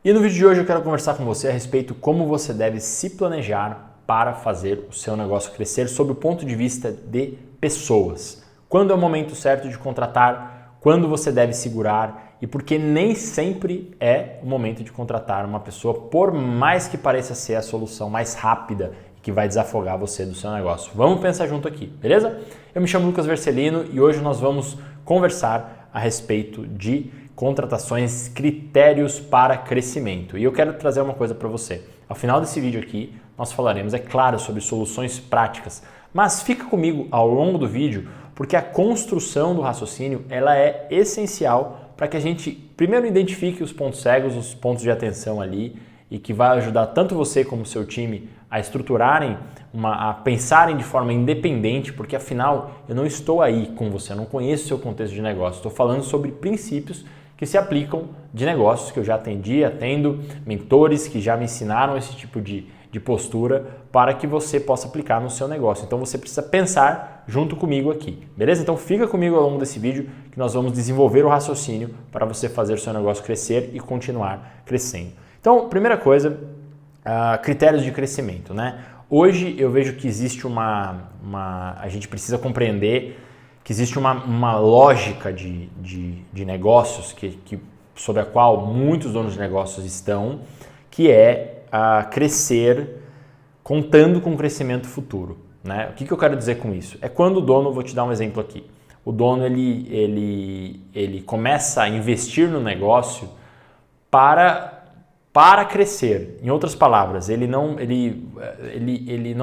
E no vídeo de hoje eu quero conversar com você a respeito de como você deve se planejar para fazer o seu negócio crescer sob o ponto de vista de pessoas. Quando é o momento certo de contratar, quando você deve segurar e porque nem sempre é o momento de contratar uma pessoa, por mais que pareça ser a solução mais rápida e que vai desafogar você do seu negócio. Vamos pensar junto aqui, beleza? Eu me chamo Lucas Vercelino e hoje nós vamos conversar a respeito de contratações, critérios para crescimento. E eu quero trazer uma coisa para você. Ao final desse vídeo aqui, nós falaremos, é claro, sobre soluções práticas, mas fica comigo ao longo do vídeo, porque a construção do raciocínio ela é essencial para que a gente primeiro identifique os pontos cegos, os pontos de atenção ali, e que vai ajudar tanto você como o seu time a estruturarem, a pensarem de forma independente, porque afinal eu não estou aí com você, eu não conheço o seu contexto de negócio, estou falando sobre princípios que se aplicam de negócios que eu já atendi, atendo, mentores que já me ensinaram esse tipo de postura para que você possa aplicar no seu negócio. Então você precisa pensar junto comigo aqui, beleza? Então fica comigo ao longo desse vídeo que nós vamos desenvolver o raciocínio para você fazer o seu negócio crescer e continuar crescendo. Então, primeira coisa, critérios de crescimento, né? Hoje eu vejo que existe a gente precisa compreender que existe uma lógica de negócios sobre a qual muitos donos de negócios estão, que é crescer contando com o crescimento futuro, né? O que eu quero dizer com isso? É quando o dono, vou te dar um exemplo aqui, o dono ele começa a investir no negócio para crescer. Em outras palavras, ele não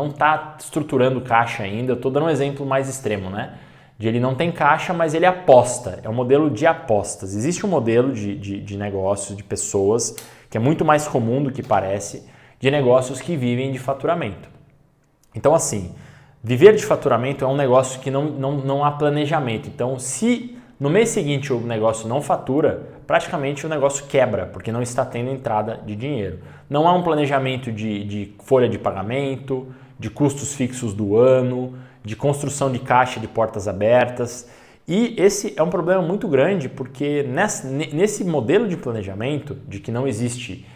está estruturando caixa ainda. Eu estou dando um exemplo mais extremo, né? Ele não tem caixa, mas ele aposta. É um modelo de apostas. Existe um modelo de negócio, de pessoas, que é muito mais comum do que parece, de negócios que vivem de faturamento. Então, assim, viver de faturamento é um negócio que não há planejamento. Então, se no mês seguinte o negócio não fatura, praticamente o negócio quebra, porque não está tendo entrada de dinheiro. Não há um planejamento de folha de pagamento, de custos fixos do ano, de construção de caixa de portas abertas. E esse é um problema muito grande, porque nesse modelo de planejamento, de que não existe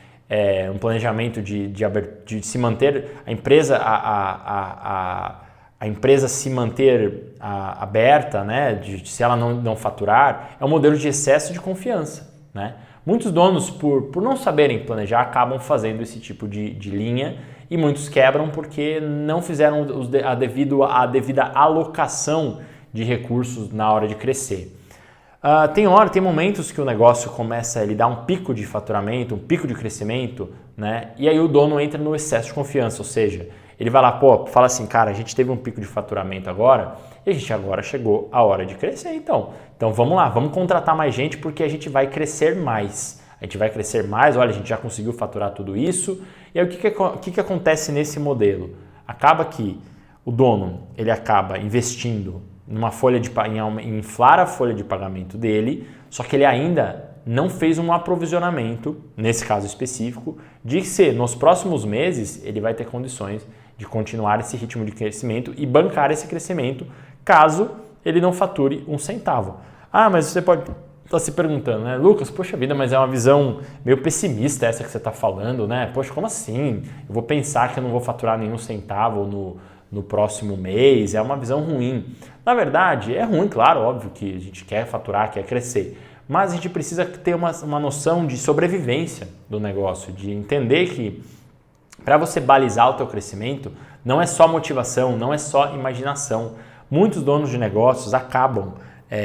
um planejamento de se manter a empresa, a empresa se manter aberta, né, se ela não faturar, é um modelo de excesso de confiança, né? Muitos donos, por não saberem planejar, acabam fazendo esse tipo de linha e muitos quebram porque não fizeram a devida alocação de recursos na hora de crescer. Tem momentos que o negócio começa a ele dar um pico de faturamento, um pico de crescimento, né? E aí o dono entra no excesso de confiança, ou seja, ele vai lá, fala assim, cara, a gente teve um pico de faturamento agora e a gente agora chegou a hora de crescer, então vamos lá, vamos contratar mais gente porque a gente vai crescer mais. A gente vai crescer mais, olha, a gente já conseguiu faturar tudo isso. E aí o que acontece nesse modelo? Acaba que o dono, ele acaba investindo em inflar a folha de pagamento dele, só que ele ainda não fez um aprovisionamento, nesse caso específico, de que nos próximos meses ele vai ter condições de continuar esse ritmo de crescimento e bancar esse crescimento caso ele não fature um centavo. Ah, mas você pode estar se perguntando, né? Lucas, poxa vida, mas é uma visão meio pessimista essa que você está falando, né? Poxa, como assim? Eu vou pensar que eu não vou faturar nenhum centavo no próximo mês, é uma visão ruim. Na verdade, é ruim, claro, óbvio que a gente quer faturar, quer crescer, mas a gente precisa ter uma noção de sobrevivência do negócio, de entender que para você balizar o teu crescimento, não é só motivação, não é só imaginação. Muitos donos de negócios acabam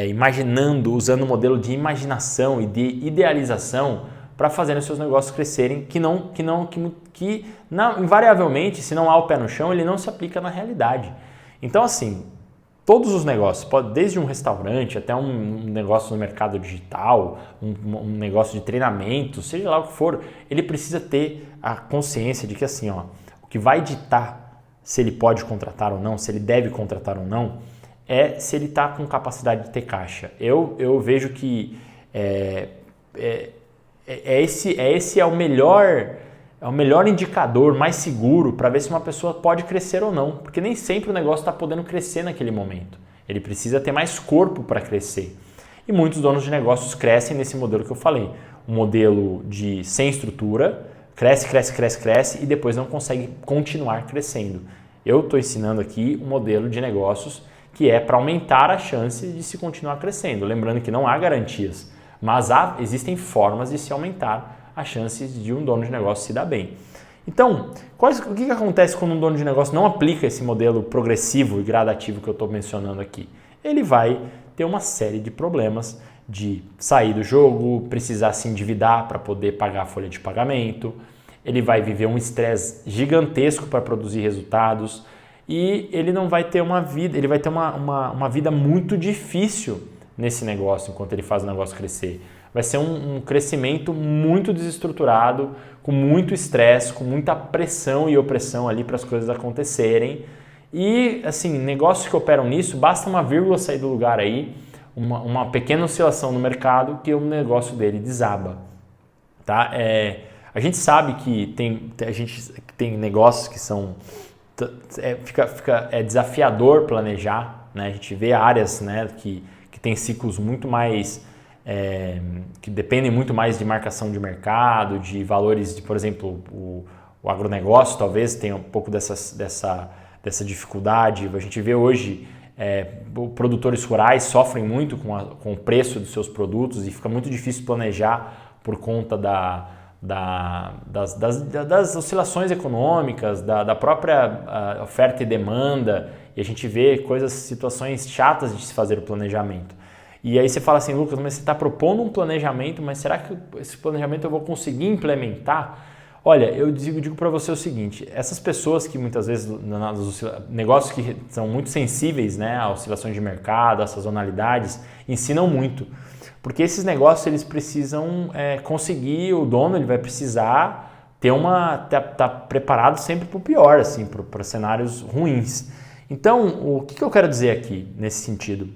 imaginando, usando o modelo de imaginação e de idealização para fazer os seus negócios crescerem, que invariavelmente, se não há o pé no chão, ele não se aplica na realidade. Então, assim, todos os negócios, desde um restaurante até um negócio no mercado digital, um negócio de treinamento, seja lá o que for, ele precisa ter a consciência de que assim, o que vai ditar se ele pode contratar ou não, se ele deve contratar ou não, é se ele está com capacidade de ter caixa. Eu vejo que esse é o melhor indicador, mais seguro para ver se uma pessoa pode crescer ou não, porque nem sempre o negócio está podendo crescer naquele momento. Ele precisa ter mais corpo para crescer. E muitos donos de negócios crescem nesse modelo que eu falei. um modelo de sem estrutura, cresce e depois não consegue continuar crescendo. Eu estou ensinando aqui um modelo de negócios que é para aumentar a chance de se continuar crescendo. Lembrando que não há garantias, mas existem formas de se aumentar as chances de um dono de negócio se dar bem. Então, o que acontece quando um dono de negócio não aplica esse modelo progressivo e gradativo que eu estou mencionando aqui? Ele vai ter uma série de problemas de sair do jogo, precisar se endividar para poder pagar a folha de pagamento, ele vai viver um estresse gigantesco para produzir resultados e ele não vai ter uma vida, ele vai ter uma vida muito difícil nesse negócio enquanto ele faz o negócio crescer. Vai ser um crescimento muito desestruturado, com muito estresse, com muita pressão e opressão ali para as coisas acontecerem. E, assim, negócios que operam nisso, basta uma vírgula sair do lugar aí, uma pequena oscilação no mercado que o negócio dele desaba. Tá? A gente sabe que tem negócios que são... fica desafiador planejar, né? A gente vê áreas, né, que tem ciclos muito mais... que dependem muito mais de marcação de mercado, de valores de, por exemplo, o agronegócio talvez tenha um pouco dessa dificuldade. A gente vê hoje produtores rurais sofrem muito com o preço dos seus produtos e fica muito difícil planejar por conta das oscilações econômicas, da própria oferta e demanda, e a gente vê situações chatas de se fazer o planejamento. E aí você fala assim, Lucas, mas você está propondo um planejamento, mas será que esse planejamento eu vou conseguir implementar? Olha, eu digo para você o seguinte, essas pessoas que muitas vezes, negócios que são muito sensíveis, né, a oscilações de mercado, a sazonalidades, ensinam muito. Porque esses negócios eles precisam conseguir, o dono ele vai precisar tá preparado sempre para o pior, assim, para cenários ruins. Então, o que eu quero dizer aqui nesse sentido?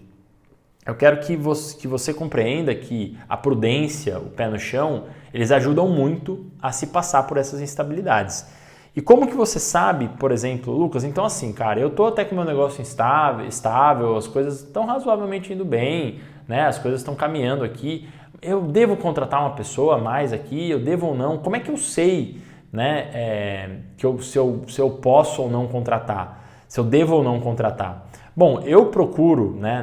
Eu quero que você compreenda que a prudência, o pé no chão, eles ajudam muito a se passar por essas instabilidades. E como que você sabe, por exemplo, Lucas, então assim, cara, eu estou até com o meu negócio estável, as coisas estão razoavelmente indo bem, né? As coisas estão caminhando aqui, eu devo contratar uma pessoa a mais aqui, eu devo ou não? Como é que eu sei, né, se eu posso ou não contratar, se eu devo ou não contratar? Bom, eu procuro, né,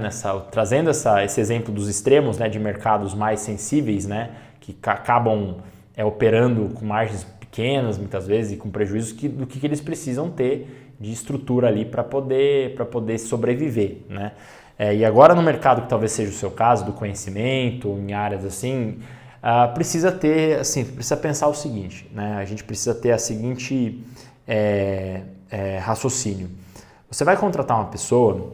trazendo esse exemplo dos extremos, né, de mercados mais sensíveis, né, que acabam operando com margens pequenas, muitas vezes, e com prejuízos do que eles precisam ter de estrutura ali para poder sobreviver, né? E agora no mercado, que talvez seja o seu caso, do conhecimento, em áreas assim, precisa pensar o seguinte, né? A gente precisa ter a seguinte raciocínio. Você vai contratar uma pessoa,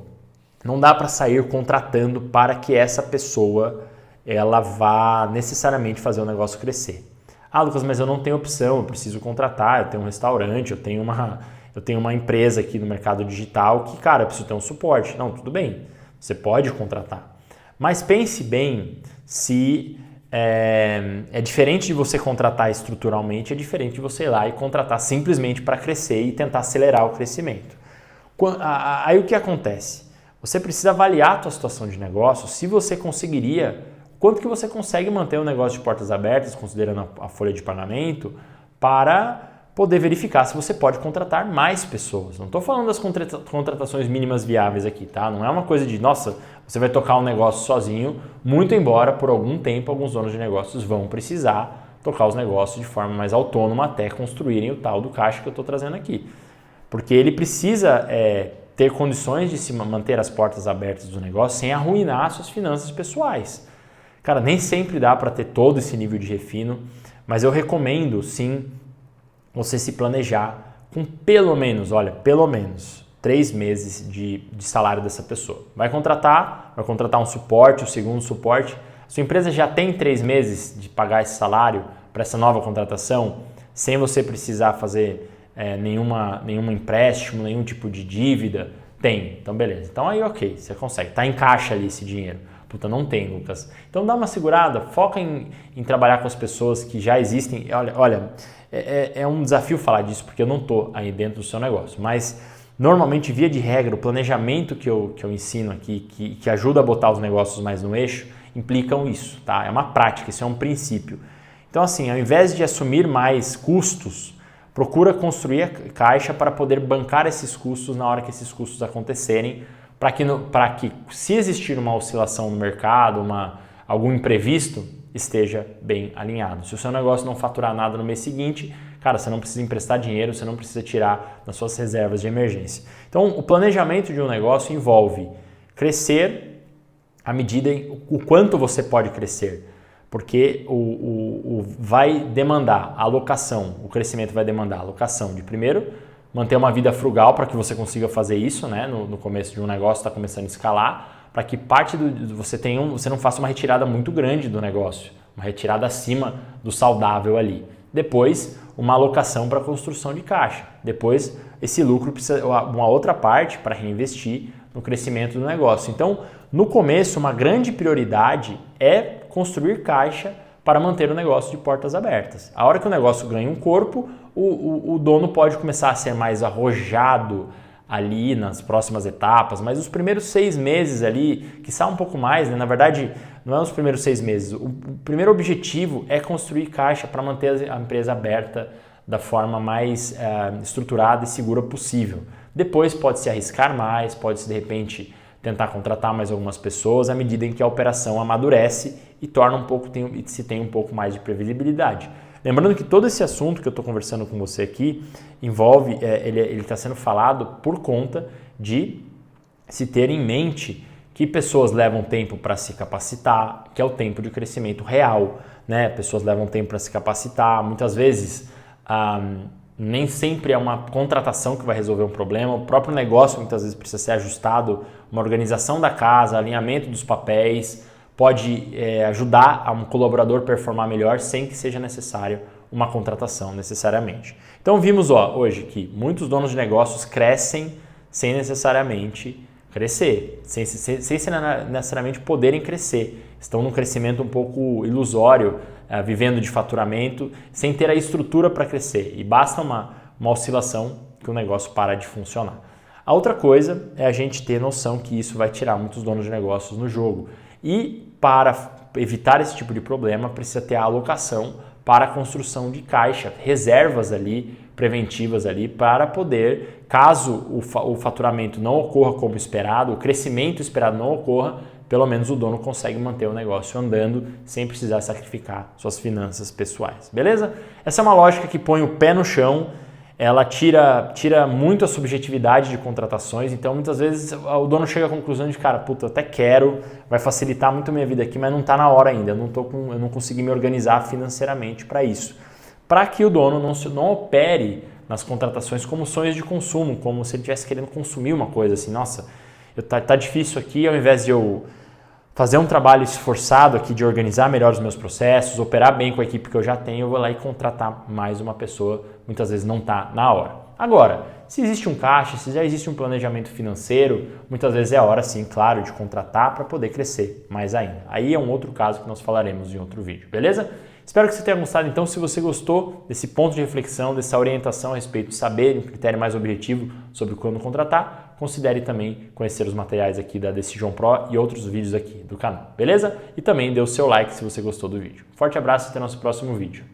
não dá para sair contratando para que essa pessoa ela vá necessariamente fazer o negócio crescer. Ah, Lucas, mas eu não tenho opção, eu preciso contratar, eu tenho um restaurante, eu tenho uma empresa aqui no mercado digital que, cara, eu preciso ter um suporte. Não, tudo bem, você pode contratar. Mas pense bem se é diferente de você contratar estruturalmente, é diferente de você ir lá e contratar simplesmente para crescer e tentar acelerar o crescimento. Aí o que acontece? Você precisa avaliar a sua situação de negócio, se você conseguiria, quanto que você consegue manter o negócio de portas abertas, considerando a folha de pagamento, para poder verificar se você pode contratar mais pessoas. Não estou falando das contratações mínimas viáveis aqui, tá? Não é uma coisa de, nossa, você vai tocar um negócio sozinho, muito embora por algum tempo alguns donos de negócios vão precisar tocar os negócios de forma mais autônoma até construírem o tal do caixa que eu estou trazendo aqui. Porque ele precisa ter condições de se manter as portas abertas do negócio sem arruinar suas finanças pessoais. Cara, nem sempre dá para ter todo esse nível de refino, mas eu recomendo sim você se planejar com pelo menos 3 meses de salário dessa pessoa. Vai contratar um suporte, o segundo suporte. Sua empresa já tem 3 meses de pagar esse salário para essa nova contratação, sem você precisar fazer nenhum empréstimo, nenhum tipo de dívida? Tem, então beleza. Então aí ok, você consegue, tá em caixa ali esse dinheiro. Puta, não tem, Lucas. Então dá uma segurada, foca em trabalhar com as pessoas que já existem. Olha, é um desafio falar disso, porque eu não estou aí dentro do seu negócio, mas normalmente, via de regra, o planejamento que eu ensino aqui, que ajuda a botar os negócios mais no eixo, implicam isso, tá? É uma prática, isso é um princípio. Então assim, ao invés de assumir mais custos, procura construir a caixa para poder bancar esses custos na hora que esses custos acontecerem, para que se existir uma oscilação no mercado, algum imprevisto, esteja bem alinhado. Se o seu negócio não faturar nada no mês seguinte, cara, você não precisa emprestar dinheiro, você não precisa tirar das suas reservas de emergência. Então, o planejamento de um negócio envolve crescer à medida o quanto você pode crescer, porque vai demandar alocação, o crescimento vai demandar alocação de primeiro, manter uma vida frugal para que você consiga fazer isso, né? No começo de um negócio, está começando a escalar, para que parte você não faça uma retirada muito grande do negócio, uma retirada acima do saudável ali. Depois, uma alocação para construção de caixa. Depois, esse lucro precisa uma outra parte para reinvestir no crescimento do negócio. Então, no começo, uma grande prioridade é construir caixa para manter o negócio de portas abertas. A hora que o negócio ganha um corpo, o dono pode começar a ser mais arrojado ali nas próximas etapas, mas os primeiros 6 meses ali, quiçá um pouco mais, né? Na verdade, não é os primeiros 6 meses. O primeiro objetivo é construir caixa para manter a empresa aberta da forma mais estruturada e segura possível. Depois pode-se arriscar mais, pode-se de repente tentar contratar mais algumas pessoas à medida em que a operação amadurece e se tem um pouco mais de previsibilidade. Lembrando que todo esse assunto que eu estou conversando com você aqui envolve, ele está sendo falado por conta de se ter em mente que pessoas levam tempo para se capacitar, que é o tempo de crescimento real, né? Pessoas levam tempo para se capacitar, muitas vezes nem sempre é uma contratação que vai resolver um problema, o próprio negócio muitas vezes precisa ser ajustado, uma organização da casa, alinhamento dos papéis, pode ajudar a um colaborador performar melhor sem que seja necessário uma contratação necessariamente. Então vimos hoje que muitos donos de negócios crescem sem necessariamente crescer, sem necessariamente poderem crescer. Estão num crescimento um pouco ilusório, vivendo de faturamento, sem ter a estrutura para crescer. E basta uma oscilação que o negócio para de funcionar. A outra coisa é a gente ter noção que isso vai tirar muitos donos de negócios no jogo. E para evitar esse tipo de problema, precisa ter a alocação para a construção de caixa, reservas ali, preventivas ali, para poder, caso o faturamento não ocorra como esperado, o crescimento esperado não ocorra, pelo menos o dono consegue manter o negócio andando sem precisar sacrificar suas finanças pessoais, beleza? Essa é uma lógica que põe o pé no chão, ela tira muito a subjetividade de contratações, então muitas vezes o dono chega à conclusão de, cara, puta, eu até quero, vai facilitar muito a minha vida aqui, mas não está na hora ainda, eu não consegui me organizar financeiramente para isso. Para que o dono não opere nas contratações como sonhos de consumo, como se ele estivesse querendo consumir uma coisa assim, nossa, tá difícil aqui, ao invés de eu fazer um trabalho esforçado aqui de organizar melhor os meus processos, operar bem com a equipe que eu já tenho, eu vou lá e contratar mais uma pessoa, muitas vezes não está na hora. Agora, se existe um caixa, se já existe um planejamento financeiro, muitas vezes é a hora sim, claro, de contratar para poder crescer mais ainda. Aí é um outro caso que nós falaremos em outro vídeo, beleza? Espero que você tenha gostado. Então, se você gostou desse ponto de reflexão, dessa orientação a respeito de saber um critério mais objetivo sobre quando contratar, considere também conhecer os materiais aqui da Decision Pro e outros vídeos aqui do canal, beleza? E também dê o seu like se você gostou do vídeo. Forte abraço e até o nosso próximo vídeo.